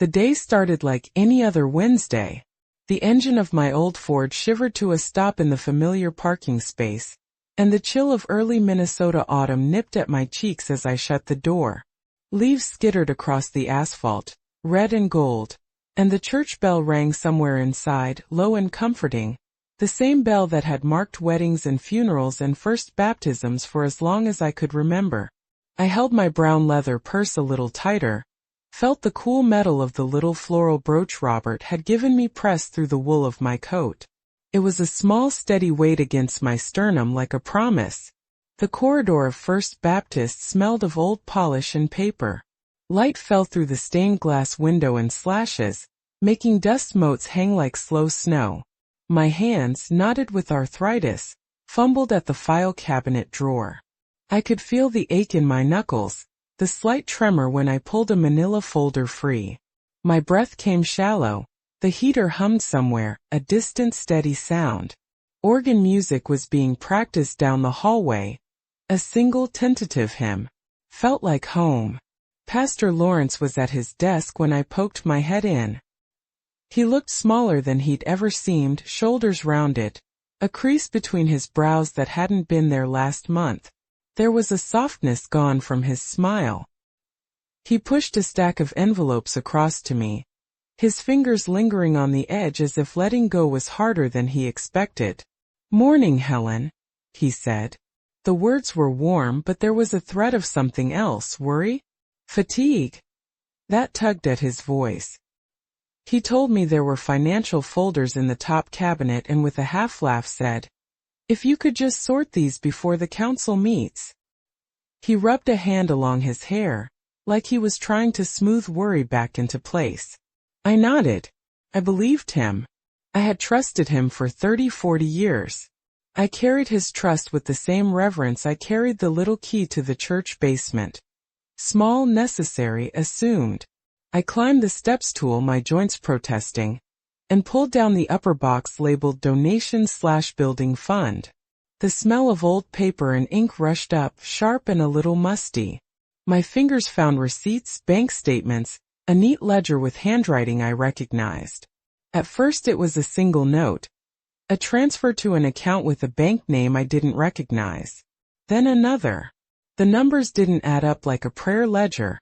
The day started like any other Wednesday. The engine of my old Ford shivered to a stop in the familiar parking space, and the chill of early Minnesota autumn nipped at my cheeks as I shut the door. Leaves skittered across the asphalt, red and gold, and the church bell rang somewhere inside, low and comforting, the same bell that had marked weddings and funerals and first baptisms for as long as I could remember. I held my brown leather purse a little tighter, felt the cool metal of the little floral brooch Robert had given me pressed through the wool of my coat. It was a small steady weight against my sternum like a promise. The corridor of First Baptist smelled of old polish and paper. Light fell through the stained glass window in slashes, making dust motes hang like slow snow. My hands, knotted with arthritis, fumbled at the file cabinet drawer. I could feel the ache in my knuckles, the slight tremor when I pulled a manila folder free. My breath came shallow. The heater hummed somewhere, a distant steady sound. Organ music was being practiced down the hallway. A single tentative hymn. Felt like home. Pastor Lawrence was at his desk when I poked my head in. He looked smaller than he'd ever seemed, shoulders rounded, a crease between his brows that hadn't been there last month. There was a softness gone from his smile. He pushed a stack of envelopes across to me, his fingers lingering on the edge as if letting go was harder than he expected. "Morning, Helen," he said. The words were warm, but there was a thread of something else, worry? Fatigue? That tugged at his voice. He told me there were financial folders in the top cabinet and with a half-laugh said, "If you could just sort these before the council meets." He rubbed a hand along his hair, like he was trying to smooth worry back into place. I nodded. I believed him. I had trusted him for 30-40 years. I carried his trust with the same reverence I carried the little key to the church basement. Small, necessary, assumed. I climbed the step stool, my joints protesting, and pulled down the upper box labeled Donation/Building Fund. The smell of old paper and ink rushed up, sharp and a little musty. My fingers found receipts, bank statements, a neat ledger with handwriting I recognized. At first it was a single note, a transfer to an account with a bank name I didn't recognize. Then another. The numbers didn't add up like a prayer ledger.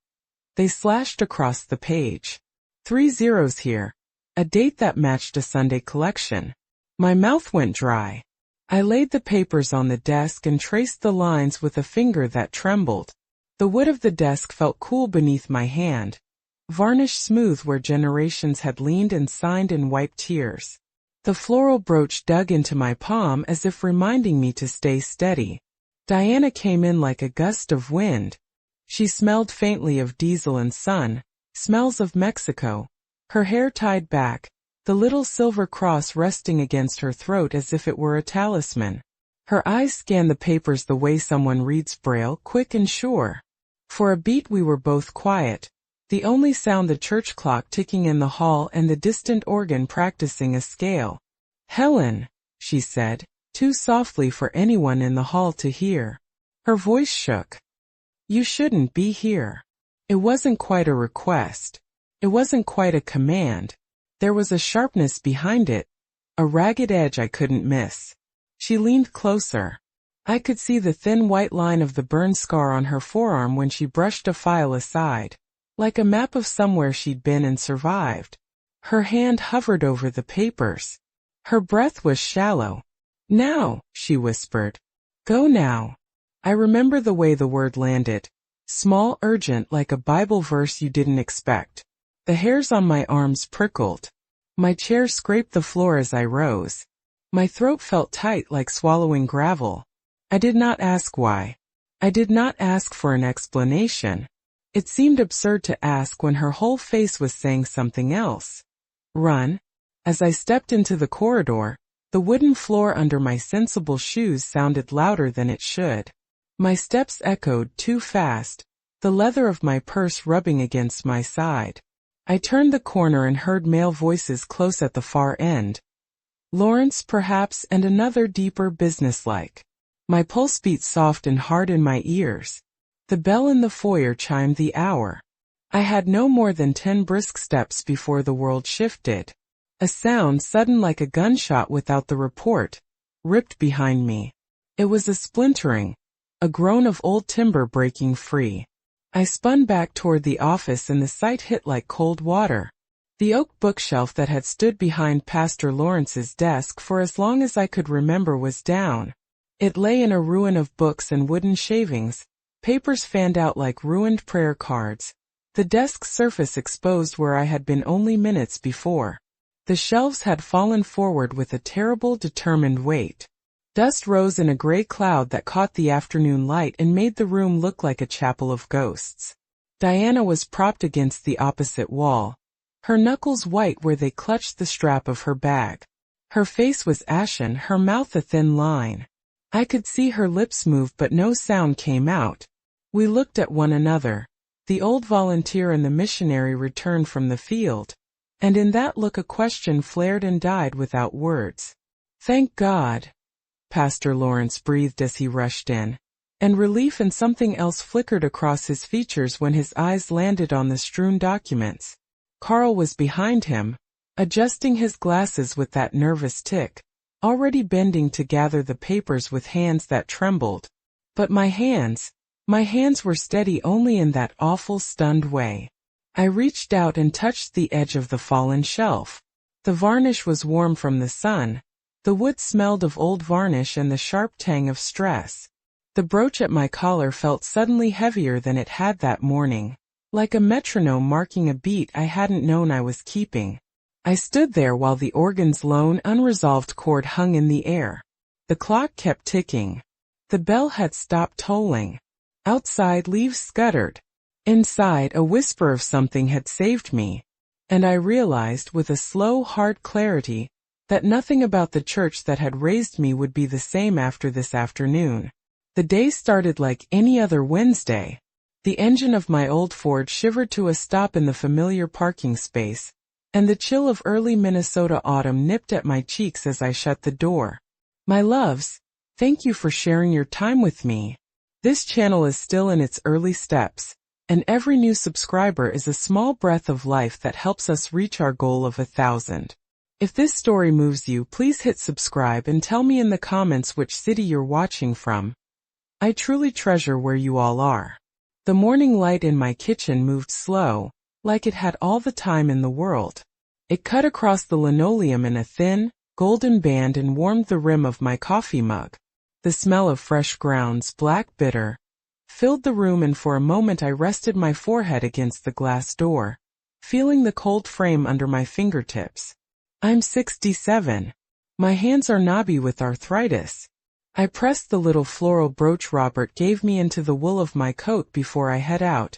They slashed across the page. 3 zeros here. A date that matched a Sunday collection. My mouth went dry. I laid the papers on the desk and traced the lines with a finger that trembled. The wood of the desk felt cool beneath my hand, varnished smooth where generations had leaned and signed and wiped tears. The floral brooch dug into my palm as if reminding me to stay steady. Diana came in like a gust of wind. She smelled faintly of diesel and sun, smells of Mexico, her hair tied back, the little silver cross resting against her throat as if it were a talisman. Her eyes scanned the papers the way someone reads Braille, quick and sure. For a beat we were both quiet, the only sound the church clock ticking in the hall and the distant organ practicing a scale. "Helen," she said, too softly for anyone in the hall to hear. Her voice shook. "You shouldn't be here." It wasn't quite a request. It wasn't quite a command. There was a sharpness behind it, a ragged edge I couldn't miss. She leaned closer. I could see the thin white line of the burn scar on her forearm when she brushed a file aside, like a map of somewhere she'd been and survived. Her hand hovered over the papers. Her breath was shallow. "Now," she whispered. "Go now." I remember the way the word landed. Small, urgent, like a Bible verse you didn't expect. The hairs on my arms prickled. My chair scraped the floor as I rose. My throat felt tight like swallowing gravel. I did not ask why. I did not ask for an explanation. It seemed absurd to ask when her whole face was saying something else. Run. As I stepped into the corridor, the wooden floor under my sensible shoes sounded louder than it should. My steps echoed too fast, the leather of my purse rubbing against my side. I turned the corner and heard male voices close at the far end. Lawrence, perhaps, and another deeper businesslike. My pulse beat soft and hard in my ears. The bell in the foyer chimed the hour. I had no more than 10 brisk steps before the world shifted. A sound sudden like a gunshot without the report ripped behind me. It was a splintering, a groan of old timber breaking free. I spun back toward the office and the sight hit like cold water. The oak bookshelf that had stood behind Pastor Lawrence's desk for as long as I could remember was down. It lay in a ruin of books and wooden shavings, papers fanned out like ruined prayer cards. The desk's surface exposed where I had been only minutes before. The shelves had fallen forward with a terrible, determined weight. Dust rose in a gray cloud that caught the afternoon light and made the room look like a chapel of ghosts. Diana was propped against the opposite wall, her knuckles white where they clutched the strap of her bag. Her face was ashen, her mouth a thin line. I could see her lips move but no sound came out. We looked at one another. The old volunteer and the missionary returned from the field, and in that look a question flared and died without words. "Thank God," Pastor Lawrence breathed as he rushed in, and relief and something else flickered across his features when his eyes landed on the strewn documents. Carl was behind him, adjusting his glasses with that nervous tic, already bending to gather the papers with hands that trembled. But my hands were steady only in that awful stunned way. I reached out and touched the edge of the fallen shelf. The varnish was warm from the sun. The wood smelled of old varnish and the sharp tang of stress. The brooch at my collar felt suddenly heavier than it had that morning, like a metronome marking a beat I hadn't known I was keeping. I stood there while the organ's lone, unresolved chord hung in the air. The clock kept ticking. The bell had stopped tolling. Outside, leaves scuttered. Inside, a whisper of something had saved me. And I realized with a slow, hard clarity that nothing about the church that had raised me would be the same after this afternoon. The day started like any other Wednesday. The engine of my old Ford shivered to a stop in the familiar parking space, and the chill of early Minnesota autumn nipped at my cheeks as I shut the door. My loves, thank you for sharing your time with me. This channel is still in its early steps, and every new subscriber is a small breath of life that helps us reach our goal of 1,000. If this story moves you, please hit subscribe and tell me in the comments which city you're watching from. I truly treasure where you all are. The morning light in my kitchen moved slow, like it had all the time in the world. It cut across the linoleum in a thin, golden band and warmed the rim of my coffee mug. The smell of fresh grounds, black bitter, filled the room, and for a moment I rested my forehead against the glass door, feeling the cold frame under my fingertips. I'm 67. My hands are knobby with arthritis. I pressed the little floral brooch Robert gave me into the wool of my coat before I head out.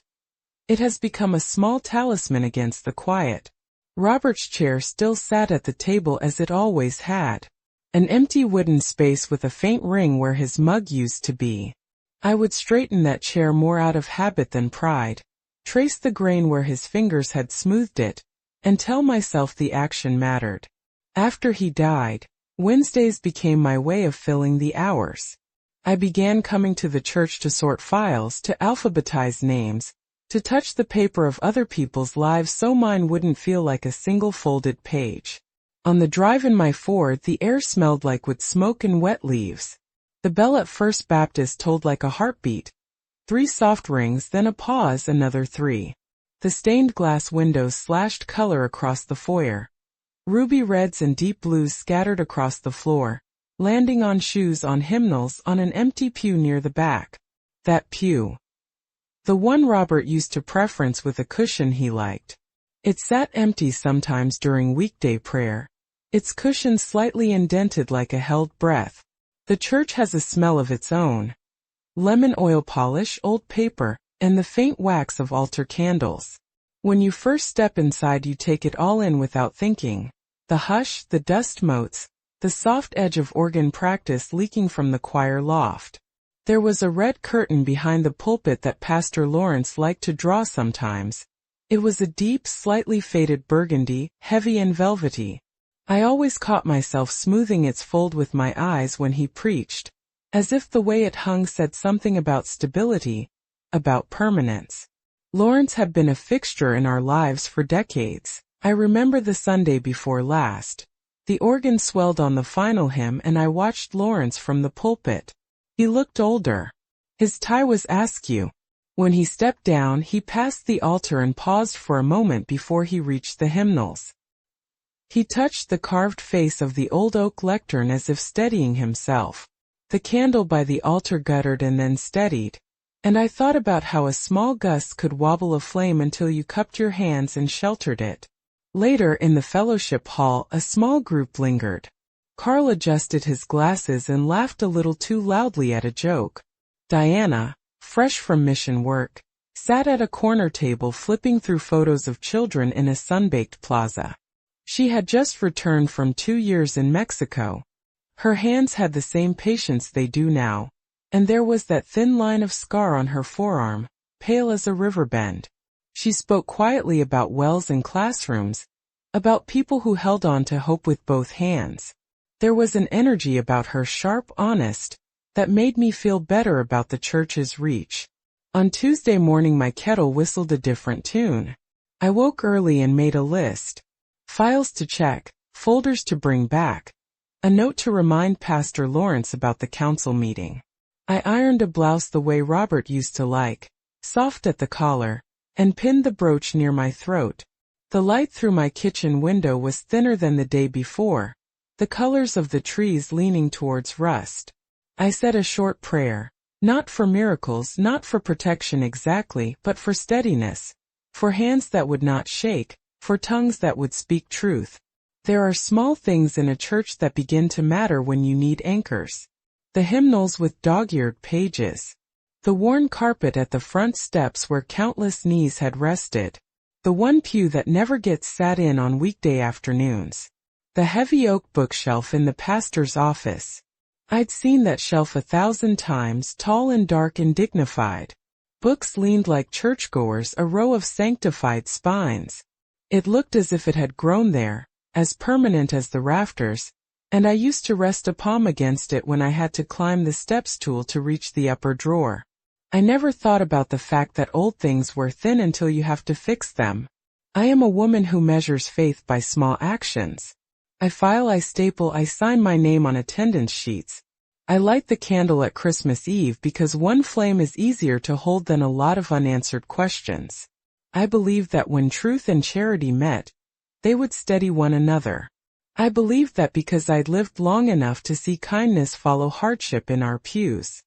It has become a small talisman against the quiet. Robert's chair still sat at the table as it always had. An empty wooden space with a faint ring where his mug used to be. I would straighten that chair more out of habit than pride, trace the grain where his fingers had smoothed it, and tell myself the action mattered. After he died, Wednesdays became my way of filling the hours. I began coming to the church to sort files, to alphabetize names, to touch the paper of other people's lives so mine wouldn't feel like a single folded page. On the drive in my Ford, the air smelled like wood smoke and wet leaves. The bell at First Baptist tolled like a heartbeat. 3 soft rings, then a pause, another 3. The stained glass windows slashed color across the foyer. Ruby reds and deep blues scattered across the floor, landing on shoes, on hymnals, on an empty pew near the back. That pew. The one Robert used to preference with a cushion he liked. It sat empty sometimes during weekday prayer, its cushion slightly indented like a held breath. The church has a smell of its own. Lemon oil polish, old paper, and the faint wax of altar candles. When you first step inside, you take it all in without thinking. The hush, the dust motes, the soft edge of organ practice leaking from the choir loft. There was a red curtain behind the pulpit that Pastor Lawrence liked to draw sometimes. It was a deep, slightly faded burgundy, heavy and velvety. I always caught myself smoothing its fold with my eyes when he preached, as if the way it hung said something about stability, about permanence. Lawrence had been a fixture in our lives for decades. I remember the Sunday before last. The organ swelled on the final hymn and I watched Lawrence from the pulpit. He looked older. His tie was askew. When he stepped down, he passed the altar and paused for a moment before he reached the hymnals. He touched the carved face of the old oak lectern as if steadying himself. The candle by the altar guttered and then steadied, and I thought about how a small gust could wobble a flame until you cupped your hands and sheltered it. Later in the fellowship hall, a small group lingered. Carl adjusted his glasses and laughed a little too loudly at a joke. Diana, fresh from mission work, sat at a corner table flipping through photos of children in a sun-baked plaza. She had just returned from 2 years in Mexico. Her hands had the same patience they do now, and there was that thin line of scar on her forearm, pale as a river bend. She spoke quietly about wells and classrooms, about people who held on to hope with both hands. There was an energy about her, sharp, honest, that made me feel better about the church's reach. On Tuesday morning my kettle whistled a different tune. I woke early and made a list. Files to check, folders to bring back, a note to remind Pastor Lawrence about the council meeting. I ironed a blouse the way Robert used to like, soft at the collar, and pinned the brooch near my throat. The light through my kitchen window was thinner than the day before, the colors of the trees leaning towards rust. I said a short prayer, not for miracles, not for protection exactly, but for steadiness, for hands that would not shake, for tongues that would speak truth. There are small things in a church that begin to matter when you need anchors. The hymnals with dog-eared pages. The worn carpet at the front steps where countless knees had rested. The one pew that never gets sat in on weekday afternoons. The heavy oak bookshelf in the pastor's office. I'd seen that shelf 1,000 times, tall and dark and dignified. Books leaned like churchgoers, a row of sanctified spines. It looked as if it had grown there, as permanent as the rafters, and I used to rest a palm against it when I had to climb the step stool to reach the upper drawer. I never thought about the fact that old things were thin until you have to fix them. I am a woman who measures faith by small actions. I file, I staple, I sign my name on attendance sheets. I light the candle at Christmas Eve because one flame is easier to hold than a lot of unanswered questions. I believed that when truth and charity met, they would steady one another. I believed that because I'd lived long enough to see kindness follow hardship in our pews.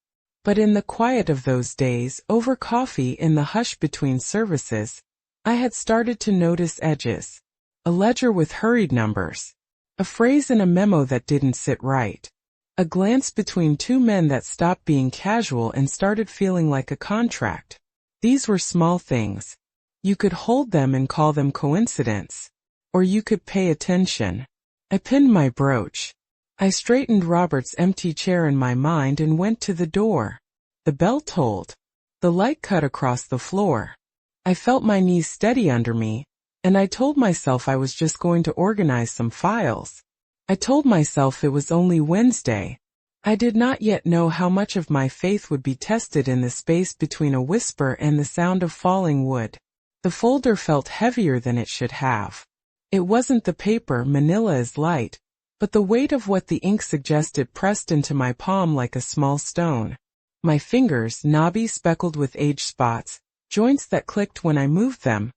But in the quiet of those days, over coffee in the hush between services, I had started to notice edges. A ledger with hurried numbers. A phrase in a memo that didn't sit right. A glance between two men that stopped being casual and started feeling like a contract. These were small things. You could hold them and call them coincidence. Or you could pay attention. I pinned my brooch. I straightened Robert's empty chair in my mind and went to the door. The bell tolled. The light cut across the floor. I felt my knees steady under me, and I told myself I was just going to organize some files. I told myself it was only Wednesday. I did not yet know how much of my faith would be tested in the space between a whisper and the sound of falling wood. The folder felt heavier than it should have. It wasn't the paper, manila is light, but the weight of what the ink suggested pressed into my palm like a small stone. My fingers, knobby, speckled with age spots, joints that clicked when I moved them,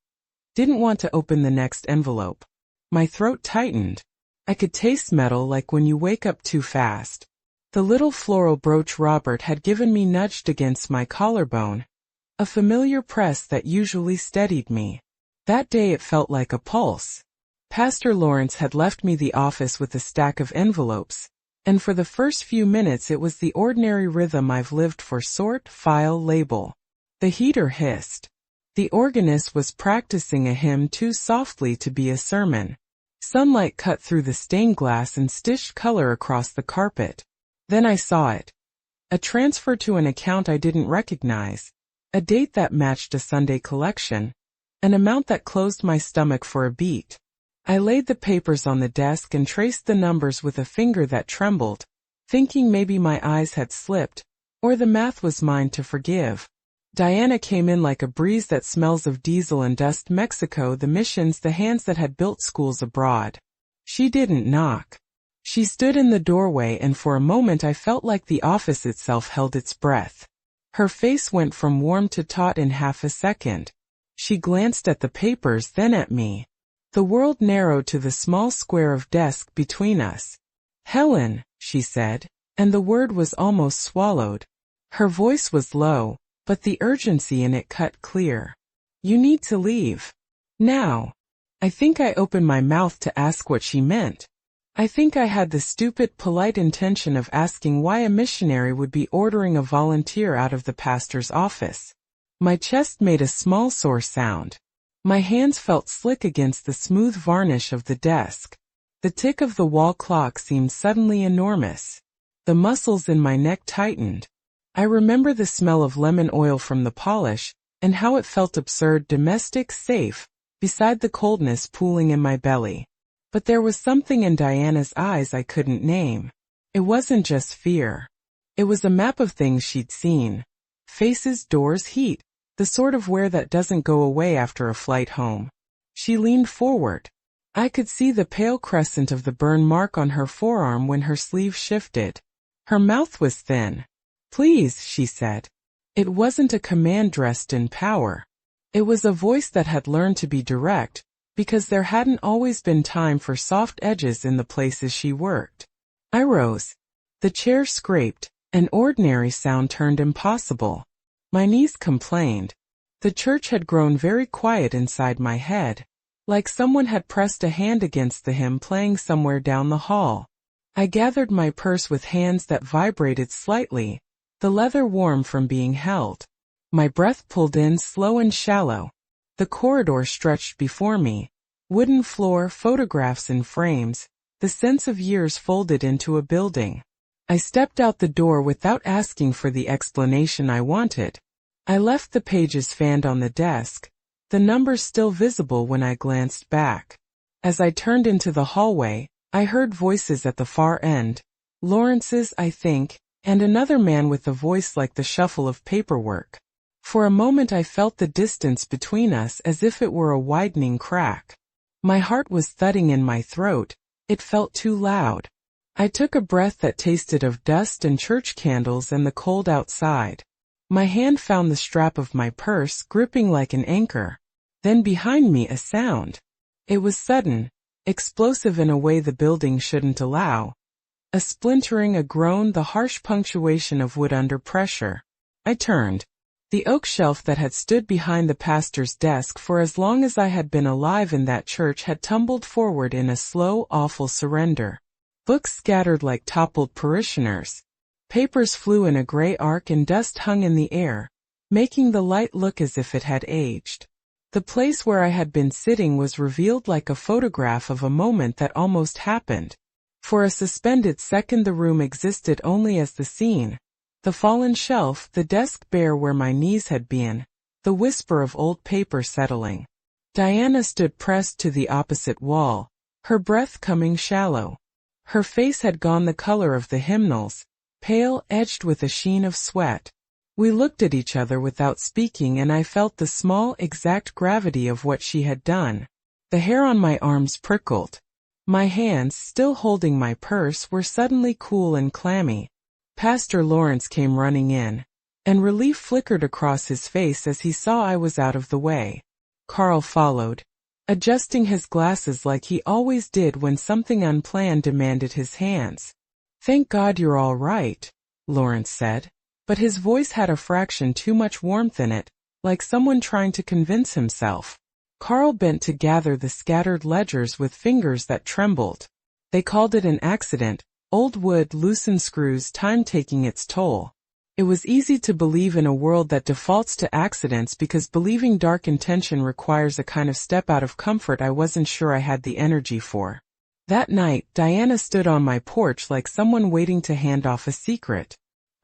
didn't want to open the next envelope. My throat tightened. I could taste metal like when you wake up too fast. The little floral brooch Robert had given me nudged against my collarbone, a familiar press that usually steadied me. That day it felt like a pulse. Pastor Lawrence had left me the office with a stack of envelopes, and for the first few minutes it was the ordinary rhythm I've lived for: sort, file, label. The heater hissed. The organist was practicing a hymn too softly to be a sermon. Sunlight cut through the stained glass and stitched color across the carpet. Then I saw it. A transfer to an account I didn't recognize. A date that matched a Sunday collection. An amount that closed my stomach for a beat. I laid the papers on the desk and traced the numbers with a finger that trembled, thinking maybe my eyes had slipped, or the math was mine to forgive. Diana came in like a breeze that smells of diesel and dust. Mexico, the missions, the hands that had built schools abroad. She didn't knock. She stood in the doorway, and for a moment I felt like the office itself held its breath. Her face went from warm to taut in half a second. She glanced at the papers, then at me. The world narrowed to the small square of desk between us. "Helen," she said, and the word was almost swallowed. Her voice was low, but the urgency in it cut clear. "You need to leave. Now." I think I opened my mouth to ask what she meant. I think I had the stupid, polite intention of asking why a missionary would be ordering a volunteer out of the pastor's office. My chest made a small sore sound. My hands felt slick against the smooth varnish of the desk. The tick of the wall clock seemed suddenly enormous. The muscles in my neck tightened. I remember the smell of lemon oil from the polish, and how it felt absurd, domestic, safe, beside the coldness pooling in my belly. But there was something in Diana's eyes I couldn't name. It wasn't just fear. It was a map of things she'd seen. Faces, doors, heat, the sort of wear that doesn't go away after a flight home. She leaned forward. I could see the pale crescent of the burn mark on her forearm when her sleeve shifted. Her mouth was thin. "Please," she said. It wasn't a command dressed in power. It was a voice that had learned to be direct, because there hadn't always been time for soft edges in the places she worked. I rose. The chair scraped. An ordinary sound turned impossible. My knees complained. The church had grown very quiet inside my head, like someone had pressed a hand against the hymn playing somewhere down the hall. I gathered my purse with hands that vibrated slightly, the leather warm from being held. My breath pulled in slow and shallow. The corridor stretched before me. Wooden floor, photographs in frames, the sense of years folded into a building. I stepped out the door without asking for the explanation I wanted. I left the pages fanned on the desk, the numbers still visible when I glanced back. As I turned into the hallway, I heard voices at the far end. Lawrence's, I think, and another man with a voice like the shuffle of paperwork. For a moment I felt the distance between us as if it were a widening crack. My heart was thudding in my throat. It felt too loud. I took a breath that tasted of dust and church candles and the cold outside. My hand found the strap of my purse, gripping like an anchor. Then behind me a sound. It was sudden, explosive in a way the building shouldn't allow. A splintering, a groan, the harsh punctuation of wood under pressure. I turned. The oak shelf that had stood behind the pastor's desk for as long as I had been alive in that church had tumbled forward in a slow, awful surrender. Books scattered like toppled parishioners. Papers flew in a gray arc and dust hung in the air, making the light look as if it had aged. The place where I had been sitting was revealed like a photograph of a moment that almost happened. For a suspended second the room existed only as the scene. The fallen shelf, the desk bare where my knees had been, the whisper of old paper settling. Diana stood pressed to the opposite wall, her breath coming shallow. Her face had gone the color of the hymnals, pale, edged with a sheen of sweat. We looked at each other without speaking, and I felt the small, exact gravity of what she had done. The hair on my arms prickled. My hands, still holding my purse, were suddenly cool and clammy. Pastor Lawrence came running in, and relief flickered across his face as he saw I was out of the way. Carl followed, adjusting his glasses like he always did when something unplanned demanded his hands. "Thank God you're all right," Lawrence said, but his voice had a fraction too much warmth in it, like someone trying to convince himself. Carl bent to gather the scattered ledgers with fingers that trembled. They called it an accident, old wood, loosened screws, time taking its toll. It was easy to believe in a world that defaults to accidents because believing dark intention requires a kind of step out of comfort I wasn't sure I had the energy for. That night, Diana stood on my porch like someone waiting to hand off a secret.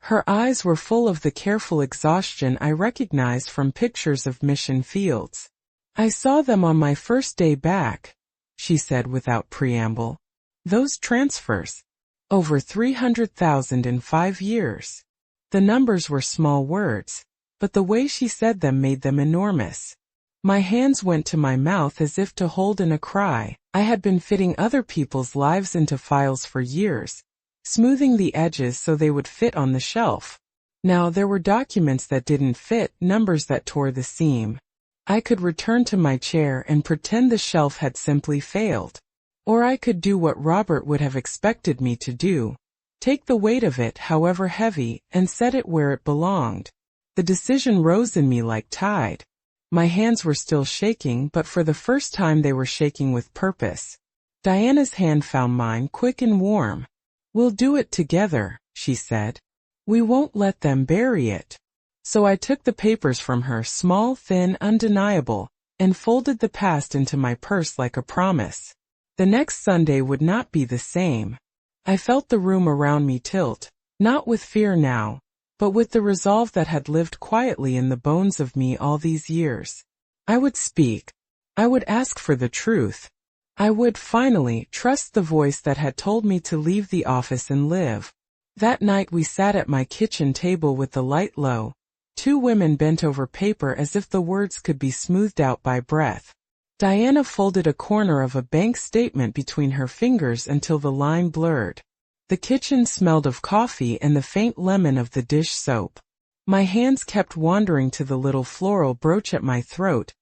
Her eyes were full of the careful exhaustion I recognized from pictures of mission fields. "I saw them on my first day back," she said without preamble. "Those transfers. Over 300,000 in 5 years. The numbers were small words. but the way she said them made them enormous. My hands went to my mouth as if to hold in a cry. I had been fitting other people's lives into files for years, smoothing the edges so they would fit on the shelf. Now there were documents that didn't fit, numbers that tore the seam. I could return to my chair and pretend the shelf had simply failed. Or I could do what Robert would have expected me to do. Take the weight of it, however heavy, and set it where it belonged. The decision rose in me like tide. My hands were still shaking, but for the first time they were shaking with purpose. Diana's hand found mine, quick and warm. "We'll do it together," she said. "We won't let them bury it." So I took the papers from her, small, thin, undeniable, and folded the past into my purse like a promise. The next Sunday would not be the same. I felt the room around me tilt, not with fear now, but with the resolve that had lived quietly in the bones of me all these years. I would speak. I would ask for the truth. I would, finally, trust the voice that had told me to leave the office and live. That night we sat at my kitchen table with the light low, two women bent over paper as if the words could be smoothed out by breath. Diana folded a corner of a bank statement between her fingers until the line blurred. The kitchen smelled of coffee and the faint lemon of the dish soap. My hands kept wandering to the little floral brooch at my throat,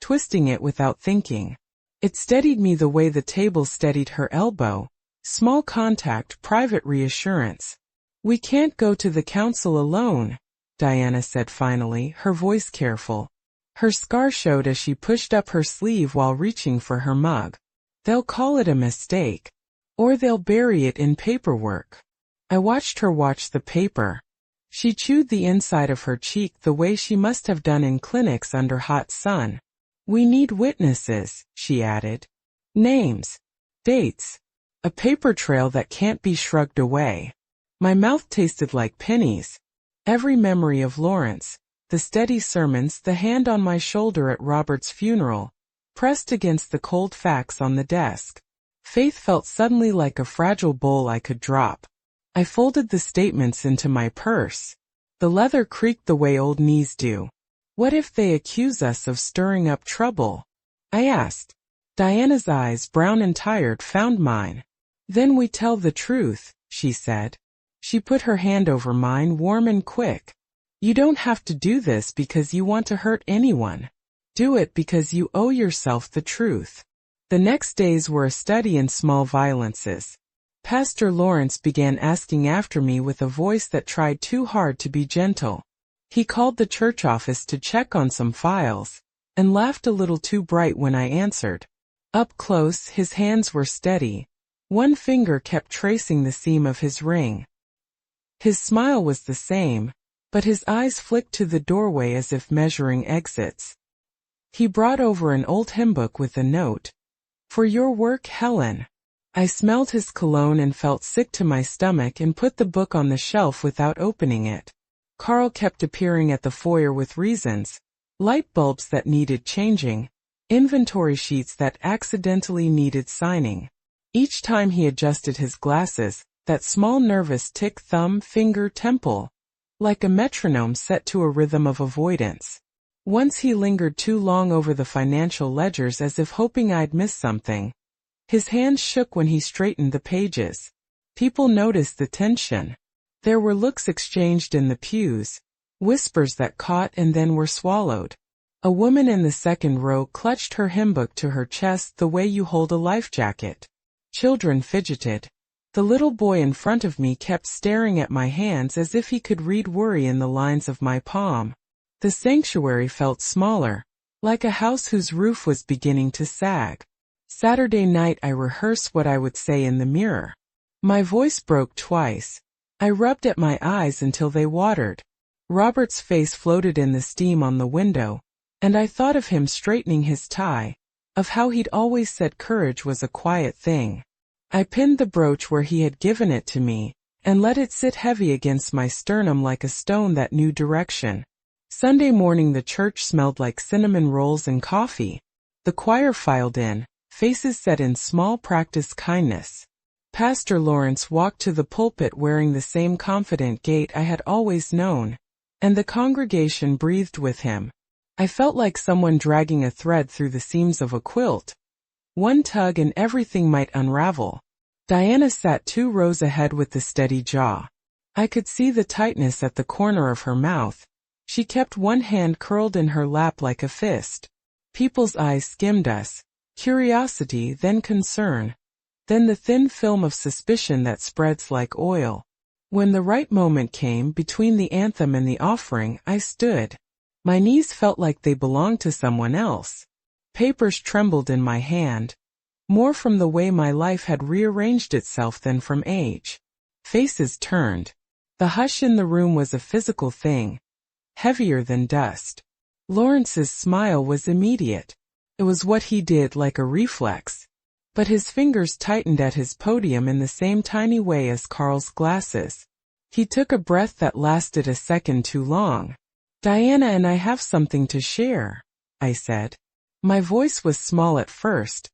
twisting it without thinking. It steadied me the way the table steadied her elbow. Small contact, private reassurance. "We can't go to the council alone," Diana said finally, her voice careful. Her scar showed as she pushed up her sleeve while reaching for her mug. "They'll call it a mistake. Or they'll bury it in paperwork." I watched her watch the paper. She chewed the inside of her cheek the way she must have done in clinics under hot sun. "We need witnesses," she added. "Names. Dates. A paper trail that can't be shrugged away." My mouth tasted like pennies. Every memory of Lawrence, the steady sermons, the hand on my shoulder at Robert's funeral, pressed against the cold facts on the desk. Faith felt suddenly like a fragile bowl I could drop. I folded the statements into my purse. The leather creaked the way old knees do. "What if they accuse us of stirring up trouble?" I asked. Diana's eyes, brown and tired, found mine. "Then we tell the truth," she said. She put her hand over mine, warm and quick. "You don't have to do this because you want to hurt anyone. Do it because you owe yourself the truth." The next days were a study in small violences. Pastor Lawrence began asking after me with a voice that tried too hard to be gentle. He called the church office to check on some files, and laughed a little too bright when I answered. Up close, his hands were steady. One finger kept tracing the seam of his ring. His smile was the same, but his eyes flicked to the doorway as if measuring exits. He brought over an old hymn book with a note. "For your work, Helen." I smelled his cologne and felt sick to my stomach and put the book on the shelf without opening it. Carl kept appearing at the foyer with reasons. Light bulbs that needed changing. Inventory sheets that accidentally needed signing. Each time he adjusted his glasses, that small nervous tick, thumb, finger, temple, like a metronome set to a rhythm of avoidance. Once he lingered too long over the financial ledgers as if hoping I'd miss something. His hands shook when he straightened the pages. People noticed the tension. There were looks exchanged in the pews, whispers that caught and then were swallowed. A woman in the second row clutched her hymn book to her chest the way you hold a life jacket. Children fidgeted. The little boy in front of me kept staring at my hands as if he could read worry in the lines of my palm. The sanctuary felt smaller, like a house whose roof was beginning to sag. Saturday night I rehearsed what I would say in the mirror. My voice broke twice. I rubbed at my eyes until they watered. Robert's face floated in the steam on the window, and I thought of him straightening his tie, of how he'd always said courage was a quiet thing. I pinned the brooch where he had given it to me, and let it sit heavy against my sternum like a stone that knew direction. Sunday morning the church smelled like cinnamon rolls and coffee. The choir filed in, faces set in small practiced kindness. Pastor Lawrence walked to the pulpit wearing the same confident gait I had always known, and the congregation breathed with him. I felt like someone dragging a thread through the seams of a quilt. One tug and everything might unravel. Diana sat 2 rows ahead with the steady jaw. I could see the tightness at the corner of her mouth. She kept one hand curled in her lap like a fist. People's eyes skimmed us. Curiosity, then concern. Then the thin film of suspicion that spreads like oil. When the right moment came, between the anthem and the offering, I stood. My knees felt like they belonged to someone else. Papers trembled in my hand. More from the way my life had rearranged itself than from age. Faces turned. The hush in the room was a physical thing. Heavier than dust. Lawrence's smile was immediate. It was what he did, like a reflex. But his fingers tightened at his podium in the same tiny way as Carl's glasses. He took a breath that lasted a second too long. "Diana and I have something to share," I said. My voice was small at first,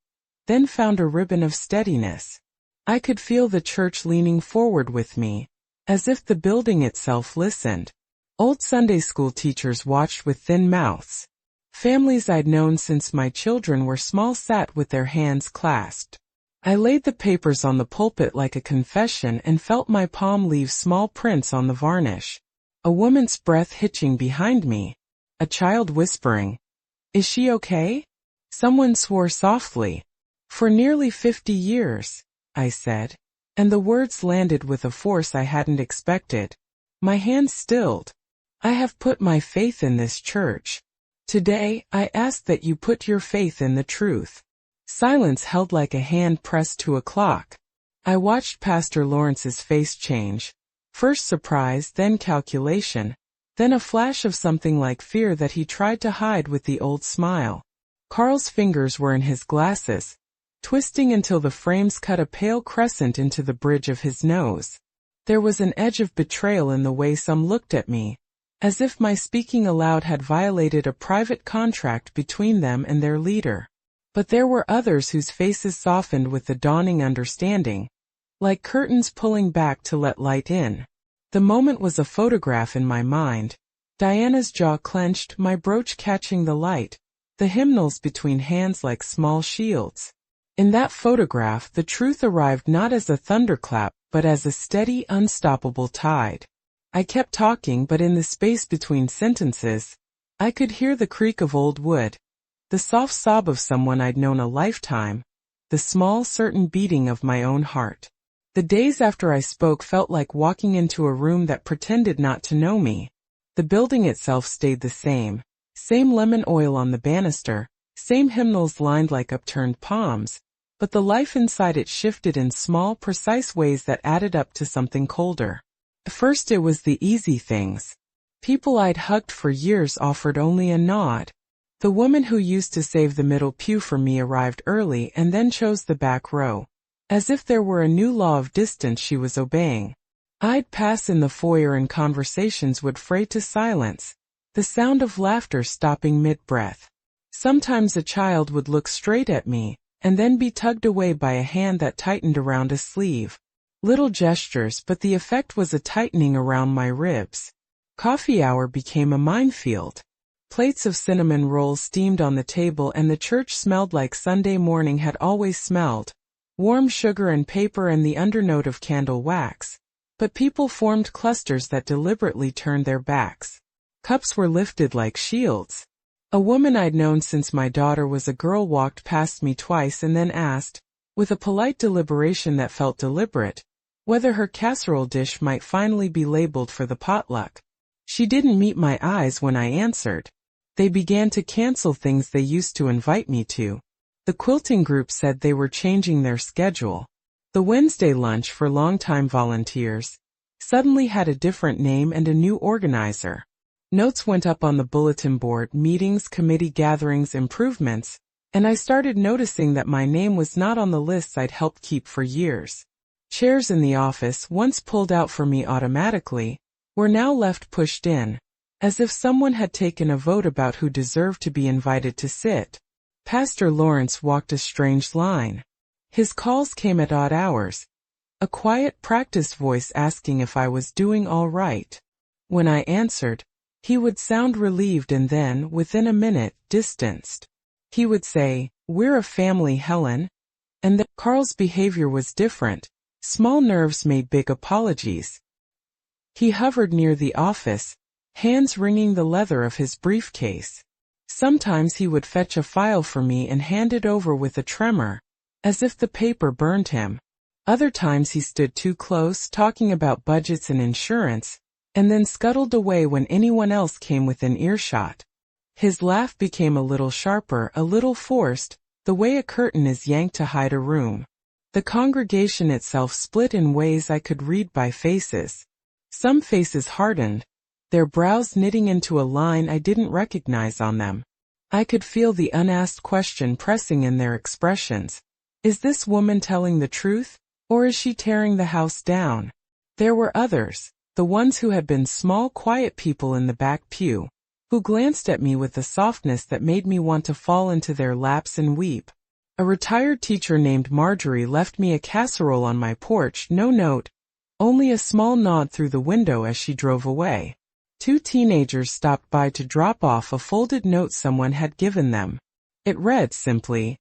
then found a ribbon of steadiness. I could feel the church leaning forward with me, as if the building itself listened. Old Sunday school teachers watched with thin mouths. Families I'd known since my children were small sat with their hands clasped. I laid the papers on the pulpit like a confession and felt my palm leave small prints on the varnish. A woman's breath hitching behind me. A child whispering, "Is she okay?" Someone swore softly. "For nearly 50 years," I said, and the words landed with a force I hadn't expected. My hands stilled. "I have put my faith in this church. Today, I ask that you put your faith in the truth." Silence held like a hand pressed to a clock. I watched Pastor Lawrence's face change. First surprise, then calculation, then a flash of something like fear that he tried to hide with the old smile. Carl's fingers were in his glasses, twisting until the frames cut a pale crescent into the bridge of his nose. There was an edge of betrayal in the way some looked at me, as if my speaking aloud had violated a private contract between them and their leader. But there were others whose faces softened with the dawning understanding, like curtains pulling back to let light in. The moment was a photograph in my mind. Diana's jaw clenched, my brooch catching the light, the hymnals between hands like small shields. In that photograph, the truth arrived not as a thunderclap, but as a steady, unstoppable tide. I kept talking, but in the space between sentences, I could hear the creak of old wood, the soft sob of someone I'd known a lifetime, the small, certain beating of my own heart. The days after I spoke felt like walking into a room that pretended not to know me. The building itself stayed the same lemon oil on the banister, same hymnals lined like upturned palms, but the life inside it shifted in small, precise ways that added up to something colder. First it was the easy things. People I'd hugged for years offered only a nod. The woman who used to save the middle pew for me arrived early and then chose the back row, as if there were a new law of distance she was obeying. I'd pass in the foyer and conversations would fray to silence, the sound of laughter stopping mid-breath. Sometimes a child would look straight at me, and then be tugged away by a hand that tightened around a sleeve. Little gestures, but the effect was a tightening around my ribs. Coffee hour became a minefield. Plates of cinnamon rolls steamed on the table and the church smelled like Sunday morning had always smelled. Warm sugar and paper and the undernote of candle wax. But people formed clusters that deliberately turned their backs. Cups were lifted like shields. A woman I'd known since my daughter was a girl walked past me twice and then asked, with a polite deliberation that felt deliberate, whether her casserole dish might finally be labeled for the potluck. She didn't meet my eyes when I answered. They began to cancel things they used to invite me to. The quilting group said they were changing their schedule. The Wednesday lunch for longtime volunteers suddenly had a different name and a new organizer. Notes went up on the bulletin board, meetings, committee gatherings, improvements, and I started noticing that my name was not on the lists I'd helped keep for years. Chairs in the office, once pulled out for me automatically, were now left pushed in, as if someone had taken a vote about who deserved to be invited to sit. Pastor Lawrence walked a strange line. His calls came at odd hours, a quiet practice voice asking if I was doing all right. When I answered, He would sound relieved and then, within a minute, distanced. He would say, "We're a family, Helen." And then Carl's behavior was different. Small nerves made big apologies. He hovered near the office, hands wringing the leather of his briefcase. Sometimes he would fetch a file for me and hand it over with a tremor, as if the paper burned him. Other times he stood too close, talking about budgets and insurance, and then scuttled away when anyone else came within earshot. His laugh became a little sharper, a little forced, the way a curtain is yanked to hide a room. The congregation itself split in ways I could read by faces. Some faces hardened, their brows knitting into a line I didn't recognize on them. I could feel the unasked question pressing in their expressions. Is this woman telling the truth, or is she tearing the house down? There were others, the ones who had been small, quiet people in the back pew, who glanced at me with a softness that made me want to fall into their laps and weep. A retired teacher named Marjorie left me a casserole on my porch, no note, only a small nod through the window as she drove away. 2 teenagers stopped by to drop off a folded note someone had given them. It read simply,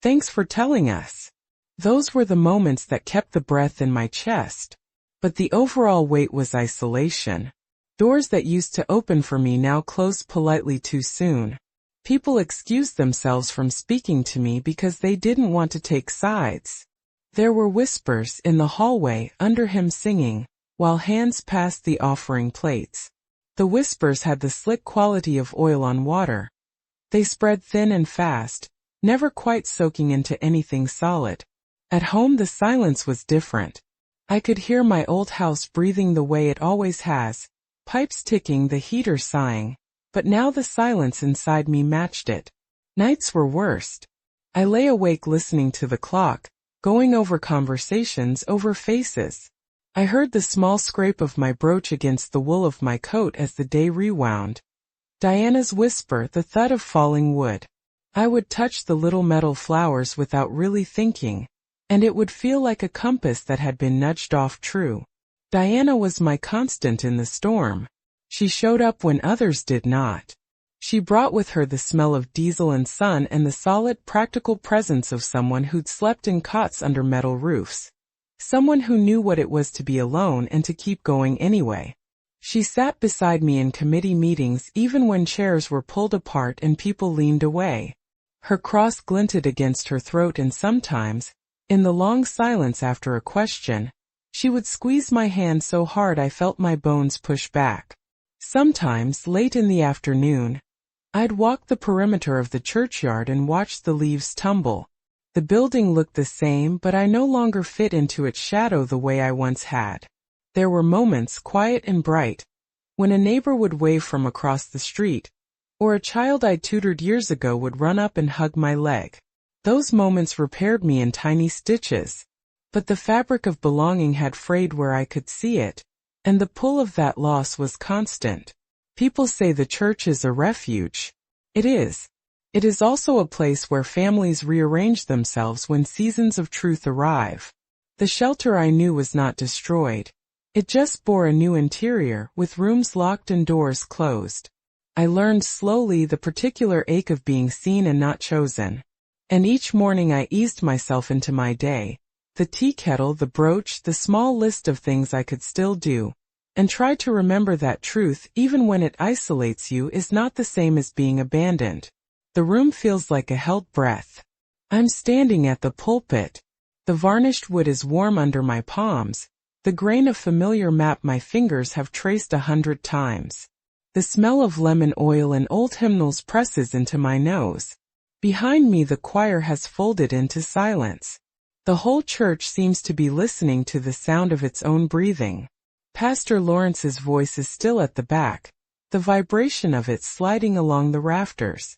"Thanks for telling us." Those were the moments that kept the breath in my chest. But the overall weight was isolation. Doors that used to open for me now closed politely too soon. People excused themselves from speaking to me because they didn't want to take sides. There were whispers in the hallway, under him singing, while hands passed the offering plates. The whispers had the slick quality of oil on water. They spread thin and fast, never quite soaking into anything solid. At home the silence was different. I could hear my old house breathing the way it always has, pipes ticking, the heater sighing, but now the silence inside me matched it. Nights were worst. I lay awake listening to the clock, going over conversations, over faces. I heard the small scrape of my brooch against the wool of my coat as the day rewound. Diana's whisper, the thud of falling wood. I would touch the little metal flowers without really thinking, and it would feel like a compass that had been nudged off true. Diana was my constant in the storm. She showed up when others did not. She brought with her the smell of diesel and sun and the solid, practical presence of someone who'd slept in cots under metal roofs. Someone who knew what it was to be alone and to keep going anyway. She sat beside me in committee meetings even when chairs were pulled apart and people leaned away. Her cross glinted against her throat, and sometimes, in the long silence after a question, she would squeeze my hand so hard I felt my bones push back. Sometimes, late in the afternoon, I'd walk the perimeter of the churchyard and watch the leaves tumble. The building looked the same, but I no longer fit into its shadow the way I once had. There were moments, quiet and bright, when a neighbor would wave from across the street, or a child I tutored years ago would run up and hug my leg. Those moments repaired me in tiny stitches. But the fabric of belonging had frayed where I could see it, and the pull of that loss was constant. People say the church is a refuge. It is. It is also a place where families rearrange themselves when seasons of truth arrive. The shelter I knew was not destroyed. It just bore a new interior, with rooms locked and doors closed. I learned slowly the particular ache of being seen and not chosen. And each morning I eased myself into my day, the tea kettle, the brooch, the small list of things I could still do, and tried to remember that truth, even when it isolates you, is not the same as being abandoned. The room feels like a held breath. I'm standing at the pulpit. The varnished wood is warm under my palms, the grain of familiar map my fingers have traced 100 times. The smell of lemon oil and old hymnals presses into my nose. Behind me the choir has folded into silence. The whole church seems to be listening to the sound of its own breathing. Pastor Lawrence's voice is still at the back, the vibration of it sliding along the rafters.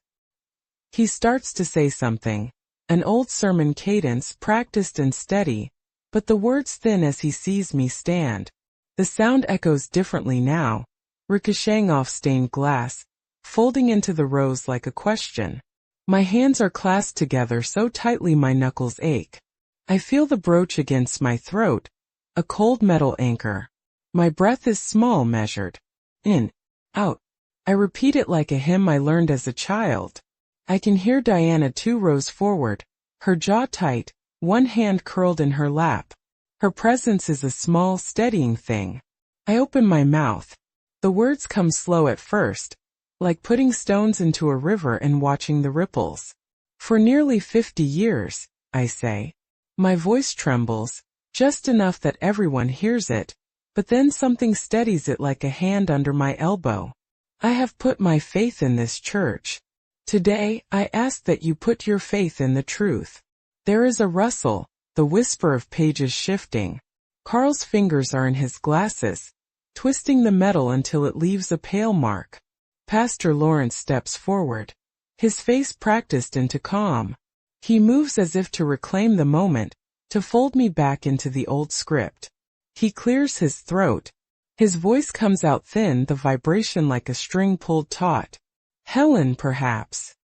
He starts to say something, an old sermon cadence, practiced and steady, but the words thin as he sees me stand. The sound echoes differently now, ricocheting off stained glass, folding into the rows like a question. My hands are clasped together so tightly my knuckles ache. I feel the brooch against my throat, a cold metal anchor. My breath is small, measured. In, out, I repeat it like a hymn I learned as a child. I can hear Diana 2 rows forward, her jaw tight, one hand curled in her lap. Her presence is a small, steadying thing. I open my mouth. The words come slow at first, like putting stones into a river and watching the ripples. For nearly 50 years, I say. My voice trembles, just enough that everyone hears it, but then something steadies it like a hand under my elbow. I have put my faith in this church. Today, I ask that you put your faith in the truth. There is a rustle, the whisper of pages shifting. Carl's fingers are in his glasses, twisting the metal until it leaves a pale mark. Pastor Lawrence steps forward, his face practiced into calm. He moves as if to reclaim the moment, to fold me back into the old script. He clears his throat. His voice comes out thin, the vibration like a string pulled taut. Helen, perhaps.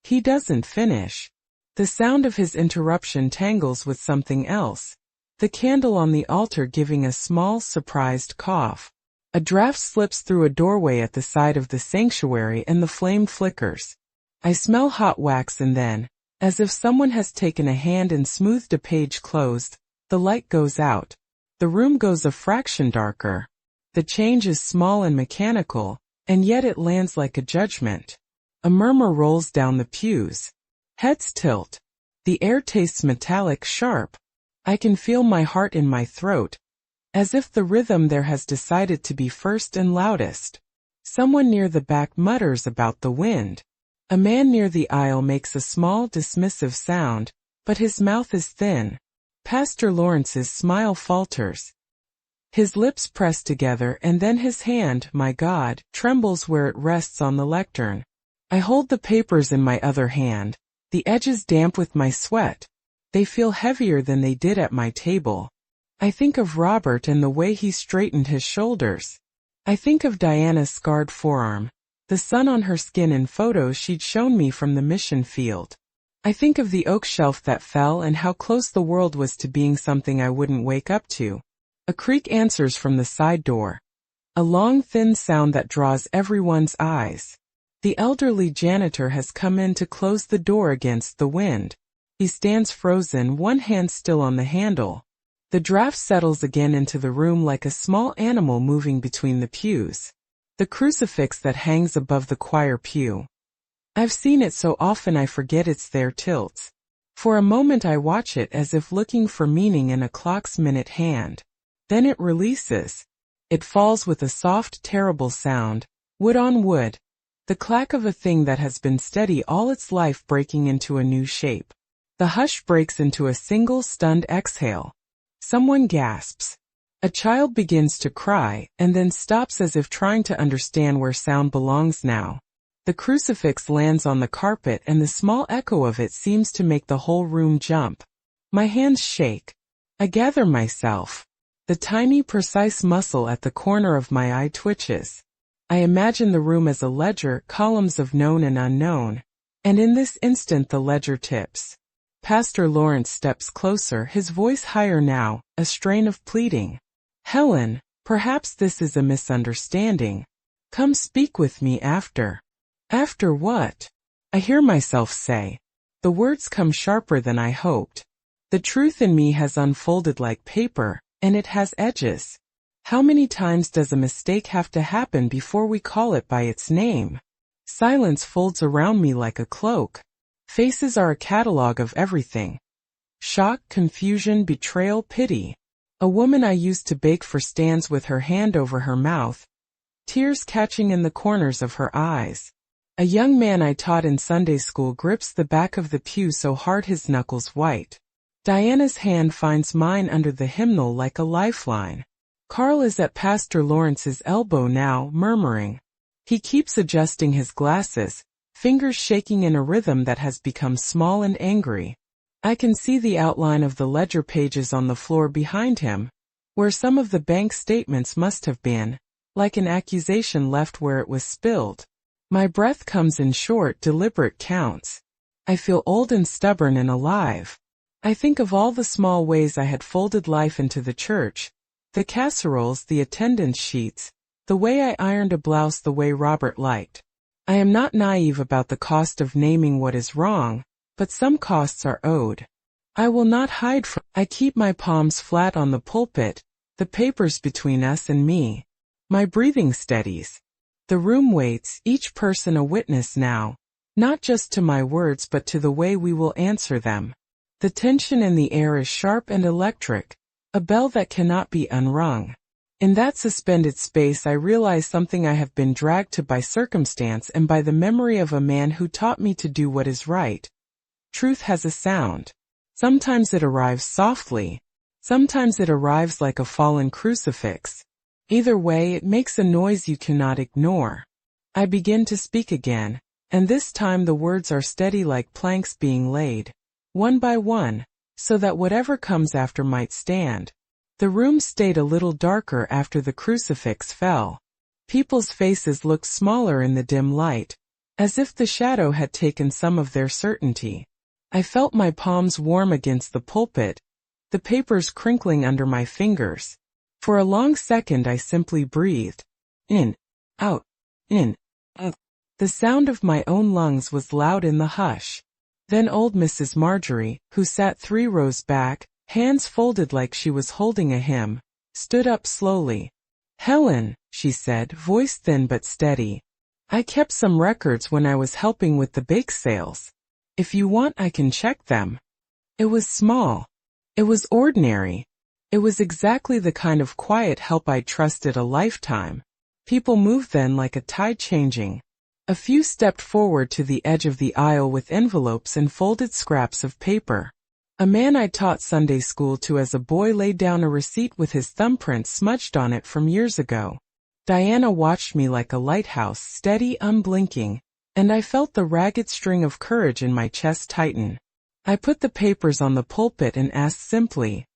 He doesn't finish. The sound of his interruption tangles with something else. The candle on the altar giving a small, surprised cough. A draft slips through a doorway at the side of the sanctuary and the flame flickers. I smell hot wax and then, as if someone has taken a hand and smoothed a page closed, the light goes out. The room goes a fraction darker. The change is small and mechanical, and yet it lands like a judgment. A murmur rolls down the pews. Heads tilt. The air tastes metallic, sharp. I can feel my heart in my throat, as if the rhythm there has decided to be first and loudest. Someone near the back mutters about the wind. A man near the aisle makes a small, dismissive sound, but his mouth is thin. Pastor Lawrence's smile falters. His lips press together and then his hand, my God, trembles where it rests on the lectern. I hold the papers in my other hand, the edges damp with my sweat. They feel heavier than they did at my table. I think of Robert and the way he straightened his shoulders. I think of Diana's scarred forearm, the sun on her skin in photos she'd shown me from the mission field. I think of the oak shelf that fell and how close the world was to being something I wouldn't wake up to. A creak answers from the side door. A long, thin sound that draws everyone's eyes. The elderly janitor has come in to close the door against the wind. He stands frozen, one hand still on the handle. The draft settles again into the room like a small animal moving between the pews. The crucifix that hangs above the choir pew. I've seen it so often I forget it's there tilts. For a moment I watch it as if looking for meaning in a clock's minute hand. Then it releases. It falls with a soft, terrible sound, wood on wood. The clack of a thing that has been steady all its life breaking into a new shape. The hush breaks into a single stunned exhale. Someone gasps. A child begins to cry, and then stops as if trying to understand where sound belongs now. The crucifix lands on the carpet and the small echo of it seems to make the whole room jump. My hands shake. I gather myself. The tiny, precise muscle at the corner of my eye twitches. I imagine the room as a ledger, columns of known and unknown. And in this instant the ledger tips. Pastor Lawrence steps closer, his voice higher now, a strain of pleading. Helen, perhaps this is a misunderstanding. Come speak with me after. After what? I hear myself say. The words come sharper than I hoped. The truth in me has unfolded like paper, and it has edges. How many times does a mistake have to happen before we call it by its name? Silence folds around me like a cloak. Faces are a catalog of everything. Shock, confusion, betrayal, pity. A woman I used to bake for stands with her hand over her mouth, tears catching in the corners of her eyes. A young man I taught in Sunday school grips the back of the pew so hard his knuckles white. Diana's hand finds mine under the hymnal like a lifeline. Carl is at Pastor Lawrence's elbow now, murmuring. He keeps adjusting his glasses, fingers shaking in a rhythm that has become small and angry. I can see the outline of the ledger pages on the floor behind him, where some of the bank statements must have been, like an accusation left where it was spilled. My breath comes in short, deliberate counts. I feel old and stubborn and alive. I think of all the small ways I had folded life into the church, the casseroles, the attendance sheets, The way I ironed a blouse the way Robert liked. I am not naive about the cost of naming what is wrong, but some costs are owed. I will not hide from. I keep my palms flat on the pulpit, the papers between us and me. My breathing steadies. The room waits, each person a witness now, not just to my words but to the way we will answer them. The tension in the air is sharp and electric, a bell that cannot be unrung. In that suspended space I realize something I have been dragged to by circumstance and by the memory of a man who taught me to do what is right. Truth has a sound. Sometimes it arrives softly. Sometimes it arrives like a fallen crucifix. Either way, it makes a noise you cannot ignore. I begin to speak again, and this time the words are steady like planks being laid, one by one, so that whatever comes after might stand. The room stayed a little darker after the crucifix fell. People's faces looked smaller in the dim light, as if the shadow had taken some of their certainty. I felt my palms warm against the pulpit, the papers crinkling under my fingers. For a long second I simply breathed. In, out, in, out. The sound of my own lungs was loud in the hush. Then old Mrs. Marjorie, who sat 3 rows back, hands folded like she was holding a hymn, stood up slowly. "Helen," she said, voice thin but steady. "I kept some records when I was helping with the bake sales. If you want I can check them." It was small. It was ordinary. It was exactly the kind of quiet help I'd trusted a lifetime. People moved then like a tide changing. A few stepped forward to the edge of the aisle with envelopes and folded scraps of paper. A man I taught Sunday school to as a boy laid down a receipt with his thumbprint smudged on it from years ago. Diana watched me like a lighthouse, steady, unblinking, and I felt the ragged string of courage in my chest tighten. I put the papers on the pulpit and asked simply,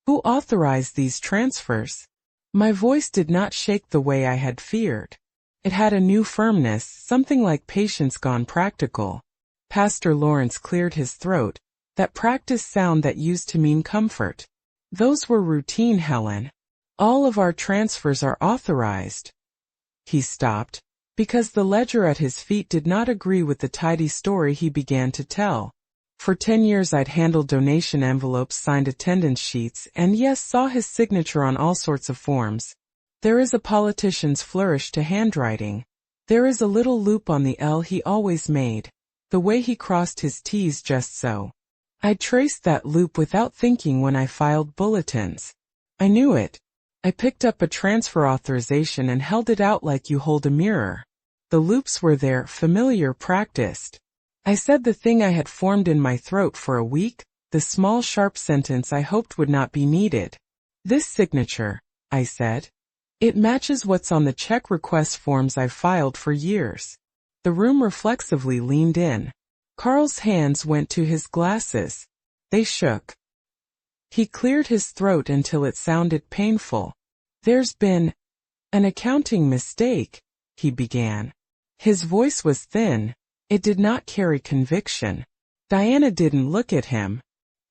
"Who authorized these transfers?" My voice did not shake the way I had feared. It had a new firmness, something like patience gone practical. Pastor Lawrence cleared his throat, that practiced sound that used to mean comfort. "Those were routine, Helen. All of our transfers are authorized." He stopped, because the ledger at his feet did not agree with the tidy story he began to tell. For 10 years I'd handled donation envelopes, signed attendance sheets, and yes, saw his signature on all sorts of forms. There is a politician's flourish to handwriting. There is a little loop on the L he always made, the way he crossed his T's just so. I traced that loop without thinking when I filed bulletins. I knew it. I picked up a transfer authorization and held it out like you hold a mirror. The loops were there, familiar, practiced. I said the thing I had formed in my throat for a week, the small sharp sentence I hoped would not be needed. "This signature," I said. "It matches what's on the check request forms I've filed for years." The room reflexively leaned in. Carl's hands went to his glasses. They shook. He cleared his throat until it sounded painful. "There's been an accounting mistake," he began. His voice was thin. It did not carry conviction. Diana didn't look at him.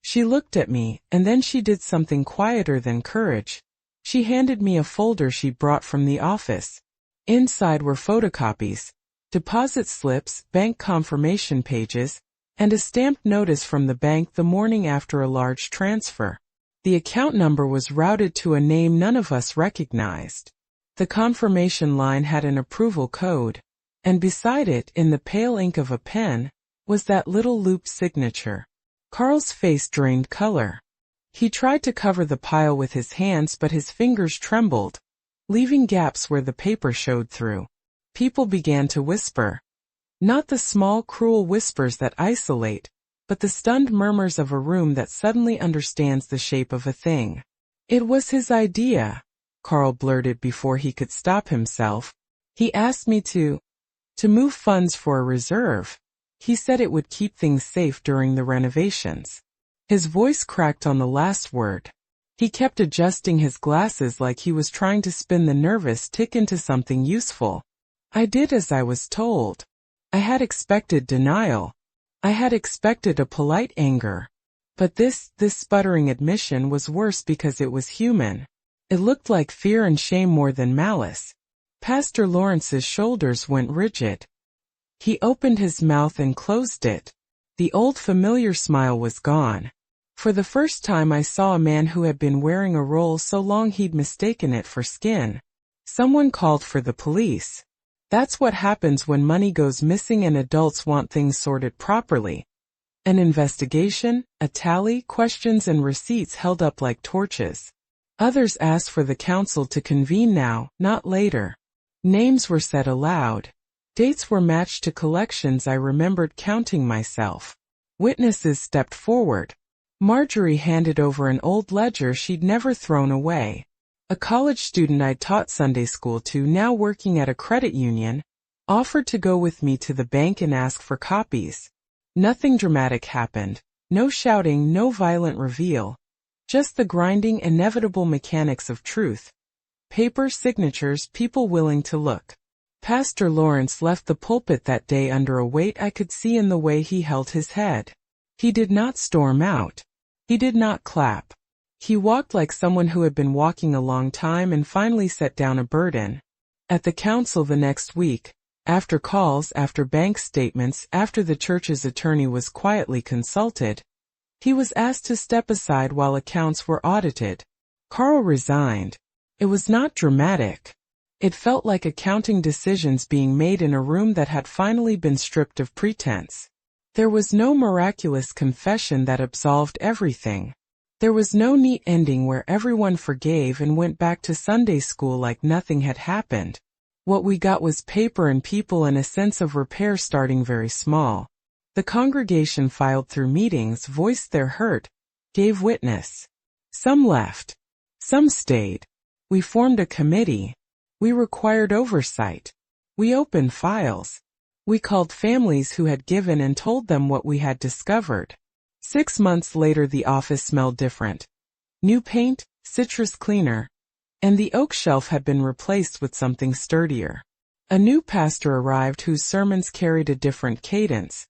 She looked at me, and then she did something quieter than courage. She handed me a folder she brought from the office. Inside were photocopies, deposit slips, bank confirmation pages, and a stamped notice from the bank the morning after a large transfer. The account number was routed to a name none of us recognized. The confirmation line had an approval code, and beside it, in the pale ink of a pen, was that little looped signature. Carl's face drained color. He tried to cover the pile with his hands, but his fingers trembled, leaving gaps where the paper showed through. People began to whisper. Not the small, cruel whispers that isolate, but the stunned murmurs of a room that suddenly understands the shape of a thing. "It was his idea," Carl blurted before he could stop himself. "He asked me to move funds for a reserve. He said it would keep things safe during the renovations." His voice cracked on the last word. He kept adjusting his glasses like he was trying to spin the nervous tick into something useful. I did as I was told. I had expected denial. I had expected a polite anger. But this sputtering admission was worse because it was human. It looked like fear and shame more than malice. Pastor Lawrence's shoulders went rigid. He opened his mouth and closed it. The old familiar smile was gone. For the first time I saw a man who had been wearing a roll so long he'd mistaken it for skin. Someone called for the police. That's what happens when money goes missing and adults want things sorted properly. An investigation, a tally, questions and receipts held up like torches. Others asked for the council to convene now, not later. Names were said aloud. Dates were matched to collections. I remembered counting myself. Witnesses stepped forward. Marjorie handed over an old ledger she'd never thrown away. A college student I'd taught Sunday school to, now working at a credit union, offered to go with me to the bank and ask for copies. Nothing dramatic happened. No shouting, no violent reveal. Just the grinding, inevitable mechanics of truth. Paper, signatures, people willing to look. Pastor Lawrence left the pulpit that day under a weight I could see in the way he held his head. He did not storm out. He did not clap. He walked like someone who had been walking a long time and finally set down a burden. At the council the next week, after calls, after bank statements, after the church's attorney was quietly consulted, he was asked to step aside while accounts were audited. Carl resigned. It was not dramatic. It felt like accounting decisions being made in a room that had finally been stripped of pretense. There was no miraculous confession that absolved everything. There was no neat ending where everyone forgave and went back to Sunday school like nothing had happened. What we got was paper and people and a sense of repair starting very small. The congregation filed through meetings, voiced their hurt, gave witness. Some left. Some stayed. We formed a committee. We required oversight. We opened files. We called families who had given and told them what we had discovered. 6 months later the office smelled different. New paint, citrus cleaner, and the oak shelf had been replaced with something sturdier. A new pastor arrived whose sermons carried a different cadence.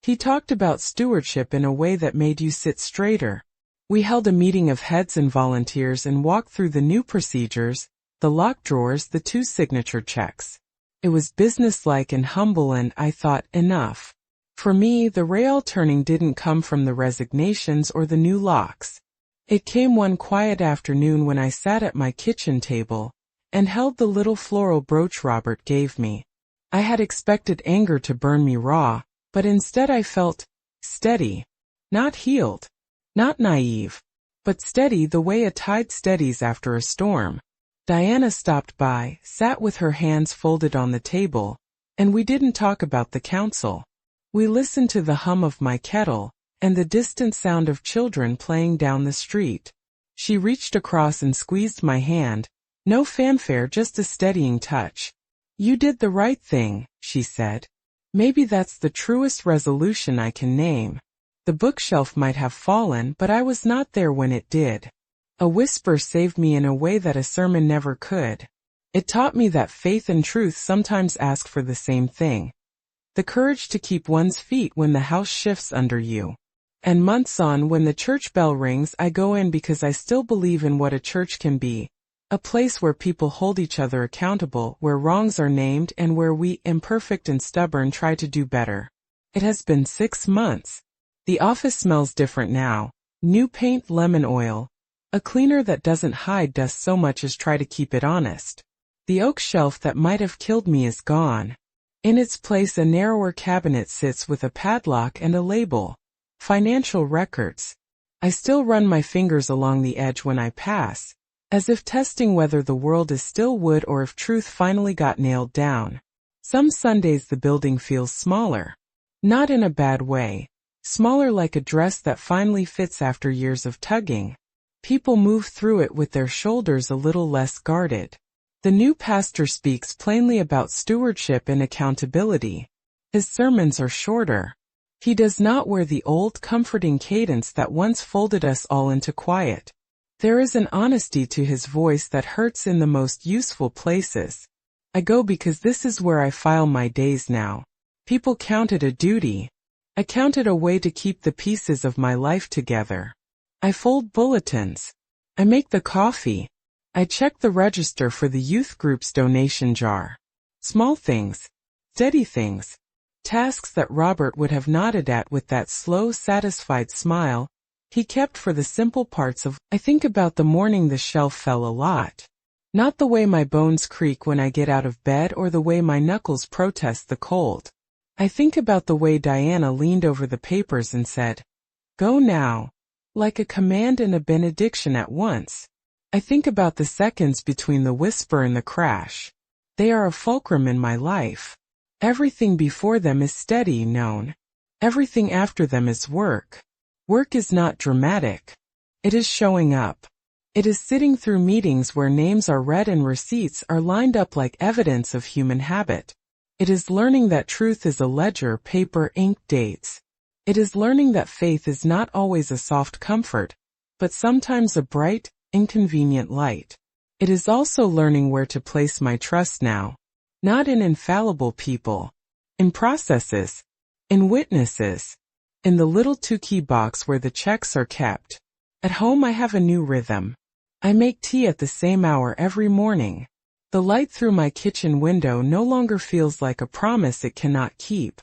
He talked about stewardship in a way that made you sit straighter. We held a meeting of heads and volunteers and walked through the new procedures, the locked drawers, the 2 signature checks. It was businesslike and humble and, I thought, enough. For me, the real turning didn't come from the resignations or the new locks. It came one quiet afternoon when I sat at my kitchen table and held the little floral brooch Robert gave me. I had expected anger to burn me raw, but instead I felt steady. Not healed. Not naive. But steady the way a tide steadies after a storm. Diana stopped by, sat with her hands folded on the table, and we didn't talk about the council. We listened to the hum of my kettle, and the distant sound of children playing down the street. She reached across and squeezed my hand. No fanfare, just a steadying touch. You did the right thing, she said. Maybe that's the truest resolution I can name. The bookshelf might have fallen, but I was not there when it did. A whisper saved me in a way that a sermon never could. It taught me that faith and truth sometimes ask for the same thing. The courage to keep one's feet when the house shifts under you. And months on, when the church bell rings, I go in because I still believe in what a church can be. A place where people hold each other accountable, where wrongs are named, and where we, imperfect and stubborn, try to do better. It has been 6 months. The office smells different now. New paint, lemon oil. A cleaner that doesn't hide dust so much as try to keep it honest. The oak shelf that might have killed me is gone. In its place a narrower cabinet sits with a padlock and a label. Financial records. I still run my fingers along the edge when I pass, as if testing whether the world is still wood or if truth finally got nailed down. Some Sundays the building feels smaller. Not in a bad way. Smaller like a dress that finally fits after years of tugging. People move through it with their shoulders a little less guarded. The new pastor speaks plainly about stewardship and accountability. His sermons are shorter. He does not wear the old comforting cadence that once folded us all into quiet. There is an honesty to his voice that hurts in the most useful places. I go because this is where I file my days now. People count it a duty. I count it a way to keep the pieces of my life together. I fold bulletins. I make the coffee. I check the register for the youth group's donation jar. Small things. Steady things. Tasks that Robert would have nodded at with that slow, satisfied smile he kept for the simple parts of. I think about the morning the shelf fell a lot. Not the way my bones creak when I get out of bed or the way my knuckles protest the cold. I think about the way Diana leaned over the papers and said, "Go now," like a command and a benediction at once. I think about the seconds between the whisper and the crash. They are a fulcrum in my life. Everything before them is steady, known. Everything after them is work. Work is not dramatic. It is showing up. It is sitting through meetings where names are read and receipts are lined up like evidence of human habit. It is learning that truth is a ledger, paper, ink, dates. It is learning that faith is not always a soft comfort, but sometimes a bright, inconvenient light. It is also learning where to place my trust now. Not in infallible people. In processes. In witnesses. In the little two-key box where the checks are kept. At home I have a new rhythm. I make tea at the same hour every morning. The light through my kitchen window no longer feels like a promise it cannot keep.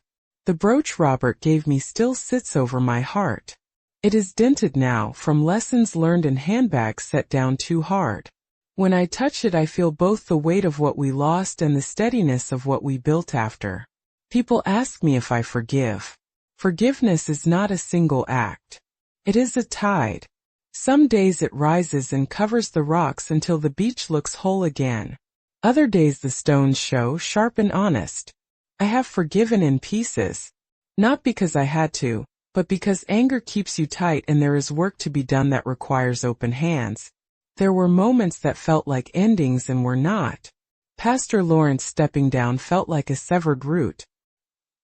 The brooch Robert gave me still sits over my heart. It is dented now from lessons learned in handbags set down too hard. When I touch it I feel both the weight of what we lost and the steadiness of what we built after. People ask me if I forgive. Forgiveness is not a single act. It is a tide. Some days it rises and covers the rocks until the beach looks whole again. Other days the stones show sharp and honest. I have forgiven in pieces. Not because I had to, but because anger keeps you tight and there is work to be done that requires open hands. There were moments that felt like endings and were not. Pastor Lawrence stepping down felt like a severed root.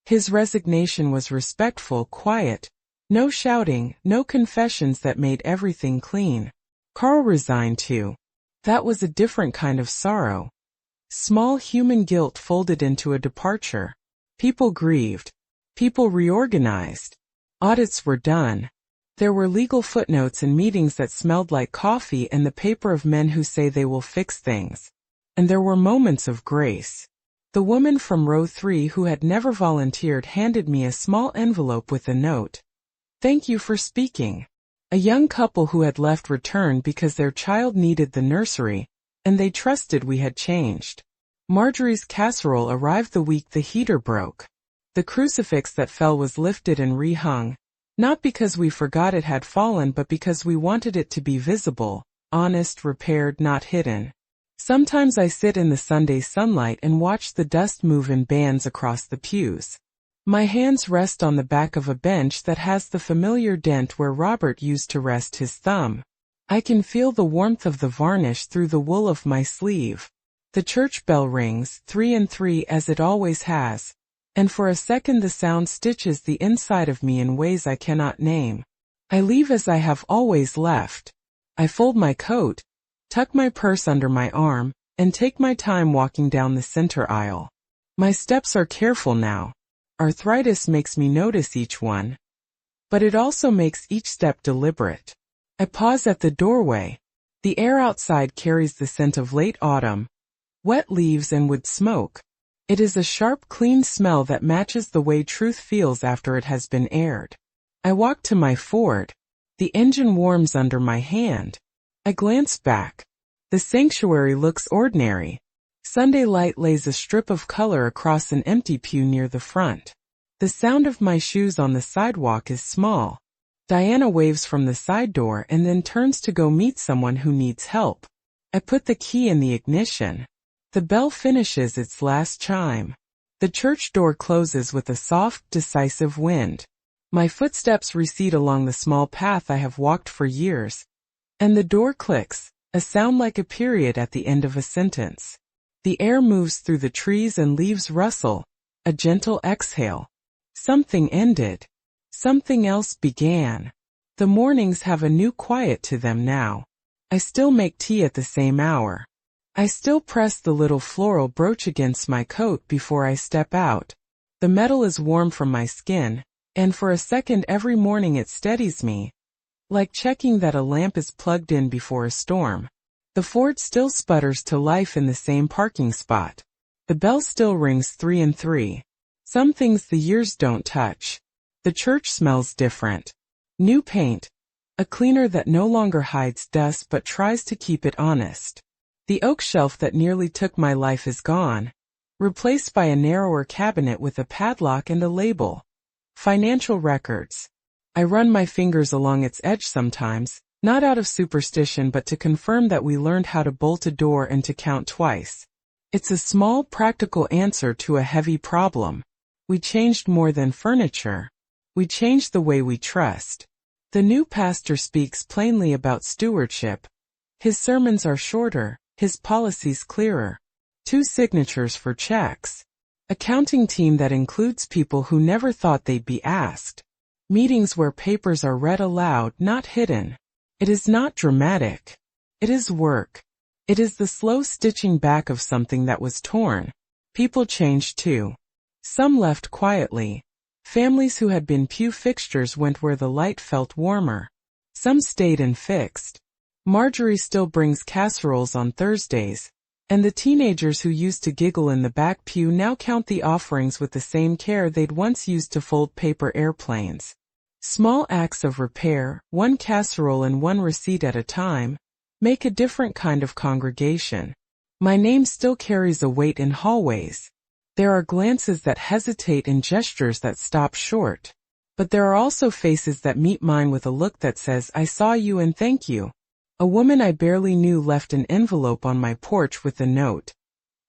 His resignation was respectful, quiet. No shouting, no confessions that made everything clean. Carl resigned too. That was a different kind of sorrow. Small human guilt folded into a departure. People grieved. People reorganized. Audits were done. There were legal footnotes and meetings that smelled like coffee and the paper of men who say they will fix things. And there were moments of grace. The woman from row 3 who had never volunteered handed me a small envelope with a note. "Thank you for speaking." A young couple who had left returned because their child needed the nursery, and they trusted we had changed. Marjorie's casserole arrived the week the heater broke. The crucifix that fell was lifted and rehung, not because we forgot it had fallen but because we wanted it to be visible, honest, repaired, not hidden. Sometimes I sit in the Sunday sunlight and watch the dust move in bands across the pews. My hands rest on the back of a bench that has the familiar dent where Robert used to rest his thumb. I can feel the warmth of the varnish through the wool of my sleeve. The church bell rings, 3 and 3 as it always has, and for a second the sound stitches the inside of me in ways I cannot name. I leave as I have always left. I fold my coat, tuck my purse under my arm, and take my time walking down the center aisle. My steps are careful now. Arthritis makes me notice each one. But it also makes each step deliberate. I pause at the doorway. The air outside carries the scent of late autumn, wet leaves and wood smoke. It is a sharp, clean smell that matches the way truth feels after it has been aired. I walk to my Ford. The engine warms under my hand. I glance back. The sanctuary looks ordinary. Sunday light lays a strip of color across an empty pew near the front. The sound of my shoes on the sidewalk is small. Diana waves from the side door and then turns to go meet someone who needs help. I put the key in the ignition. The bell finishes its last chime. The church door closes with a soft, decisive wind. My footsteps recede along the small path I have walked for years. And the door clicks, a sound like a period at the end of a sentence. The air moves through the trees and leaves rustle, a gentle exhale. Something ended. Something else began. The mornings have a new quiet to them now. I still make tea at the same hour. I still press the little floral brooch against my coat before I step out. The metal is warm from my skin, and for a second every morning it steadies me. Like checking that a lamp is plugged in before a storm. The Ford still sputters to life in the same parking spot. The bell still rings 3 and 3. Some things the years don't touch. The church smells different. New paint. A cleaner that no longer hides dust but tries to keep it honest. The oak shelf that nearly took my life is gone, replaced by a narrower cabinet with a padlock and a label. Financial records. I run my fingers along its edge sometimes, not out of superstition but to confirm that we learned how to bolt a door and to count twice. It's a small, practical answer to a heavy problem. We changed more than furniture. We changed the way we trust. The new pastor speaks plainly about stewardship. His sermons are shorter, his policies clearer. 2 signatures for checks. A counting team that includes people who never thought they'd be asked. Meetings where papers are read aloud, not hidden. It is not dramatic. It is work. It is the slow stitching back of something that was torn. People changed too. Some left quietly. Families who had been pew fixtures went where the light felt warmer. Some stayed and fixed. Marjorie still brings casseroles on Thursdays, and the teenagers who used to giggle in the back pew now count the offerings with the same care they'd once used to fold paper airplanes. Small acts of repair, 1 casserole and 1 receipt at a time, make a different kind of congregation. My name still carries a weight in hallways. There are glances that hesitate and gestures that stop short. But there are also faces that meet mine with a look that says, "I saw you and thank you." A woman I barely knew left an envelope on my porch with the note,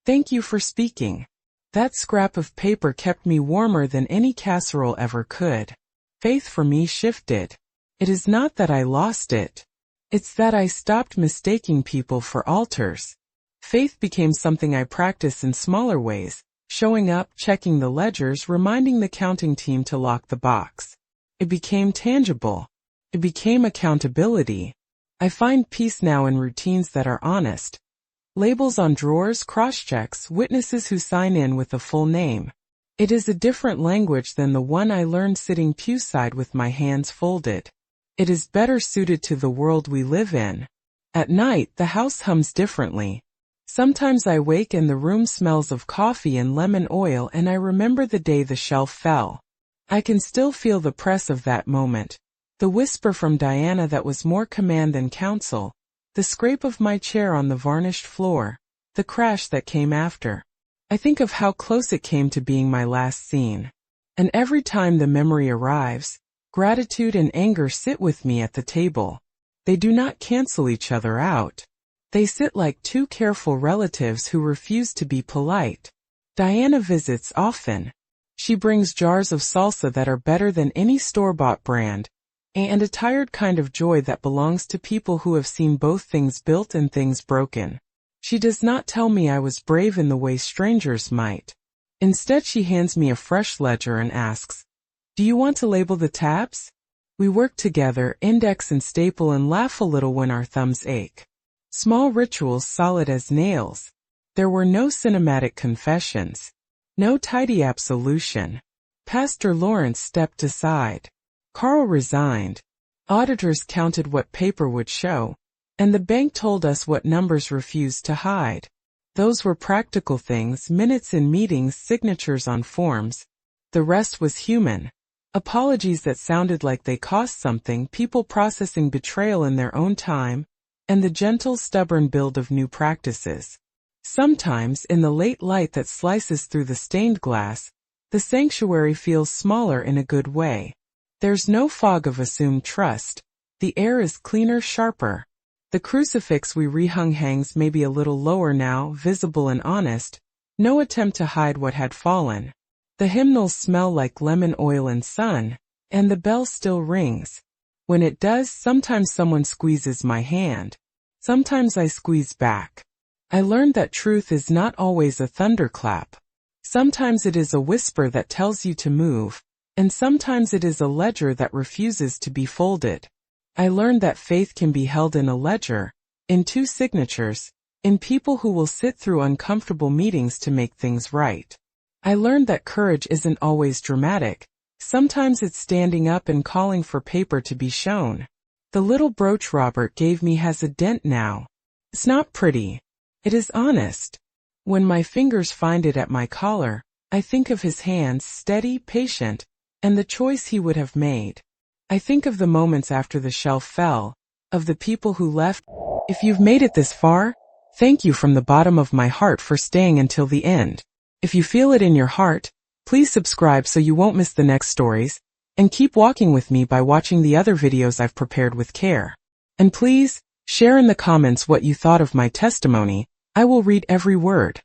"Thank you for speaking." That scrap of paper kept me warmer than any casserole ever could. Faith for me shifted. It is not that I lost it. It's that I stopped mistaking people for altars. Faith became something I practice in smaller ways, showing up, checking the ledgers, reminding the counting team to lock the box. It became tangible. It became accountability. I find peace now in routines that are honest. Labels on drawers, cross-checks, witnesses who sign in with a full name. It is a different language than the one I learned sitting pewside with my hands folded. It is better suited to the world we live in. At night, the house hums differently. Sometimes I wake and the room smells of coffee and lemon oil and I remember the day the shelf fell. I can still feel the press of that moment. The whisper from Diana that was more command than counsel. The scrape of my chair on the varnished floor. The crash that came after. I think of how close it came to being my last scene. And every time the memory arrives, gratitude and anger sit with me at the table. They do not cancel each other out. They sit like 2 careful relatives who refuse to be polite. Diana visits often. She brings jars of salsa that are better than any store-bought brand, and a tired kind of joy that belongs to people who have seen both things built and things broken. She does not tell me I was brave in the way strangers might. Instead, she hands me a fresh ledger and asks, "Do you want to label the tabs?" We work together, index and staple, and laugh a little when our thumbs ache. Small rituals solid as nails. There were no cinematic confessions. No tidy absolution. Pastor Lawrence stepped aside. Carl resigned. Auditors counted what paper would show, and the bank told us what numbers refused to hide. Those were practical things, minutes in meetings, signatures on forms. The rest was human. Apologies that sounded like they cost something, people processing betrayal in their own time, and the gentle, stubborn build of new practices. Sometimes, in the late light that slices through the stained glass, the sanctuary feels smaller in a good way. There's no fog of assumed trust. The air is cleaner, sharper. The crucifix we rehung hangs maybe a little lower now, visible and honest, no attempt to hide what had fallen. The hymnals smell like lemon oil and sun, and the bell still rings. When it does, sometimes someone squeezes my hand. Sometimes I squeeze back. I learned that truth is not always a thunderclap. Sometimes it is a whisper that tells you to move, and sometimes it is a ledger that refuses to be folded. I learned that faith can be held in a ledger, in 2 signatures, in people who will sit through uncomfortable meetings to make things right. I learned that courage isn't always dramatic. Sometimes it's standing up and calling for paper to be shown. The little brooch Robert gave me has a dent now. It's not pretty. It is honest. When my fingers find it at my collar, I think of his hands, steady, patient, and the choice he would have made. I think of the moments after the shelf fell, of the people who left. If you've made it this far, thank you from the bottom of my heart for staying until the end. If you feel it in your heart, please subscribe so you won't miss the next stories, and keep walking with me by watching the other videos I've prepared with care. And please, share in the comments what you thought of my testimony. I will read every word.